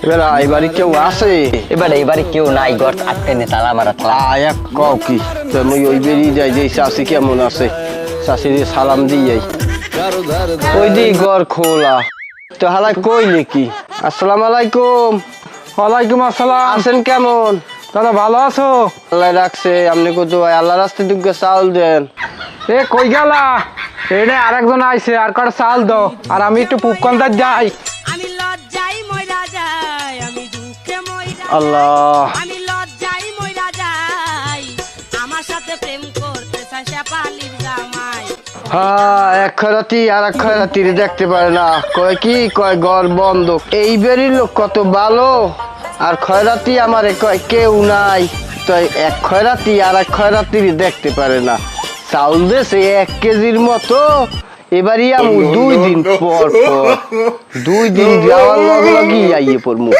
এবারে কেউ আছে? এবারে কেউ নাই, ঘর আটকাইনে তালা মারা তালা। এক কও কি তুমি ওই বেরিয়ে যাই যে চাষি কেমন আছে, চাষির সালাম দিয়ে ওই দি ঘর খোলা তো হালাই কইলে কি? আসসালামু আলাইকুম। ওয়ালাইকুম আসসালাম। আছেন কেমন? দাদা ভালো আছো? আল্লাহ রাখছে, আপনি কত আল্লাহ রাস্তে দুগ্গে চাউল দেন। এ কই গেলা? এনে আরেকজন আইছে, আর কটা চাল দাও, আর আমি একটু পুপকন্দার যাই। আমি লজ্জাই মইরা যাই, আমি দুঃখে মইরা আল্লাহ আমি লজ্জাই মইরা যাই, আমার সাথে প্রেম করতে চায় শেফালির জামাই। হ্যাঁ, এক খরাতি আর এক খরাতির দেখতে পারে না, কয় কি কয় ঘর বন্ধ। এই বেরির লোক কত ভালো, আর খয়রাতি আমারে কয় কেউ নাই। তো এক খয়রাতি আর এক খয়রাতির দেখতে পারে না। চাউল দেশে 1 কেজির মতো, এবারই আমি 2 দিন পর 2 দিন যাওয়ার লগ লগই আইয়ে পড়মু।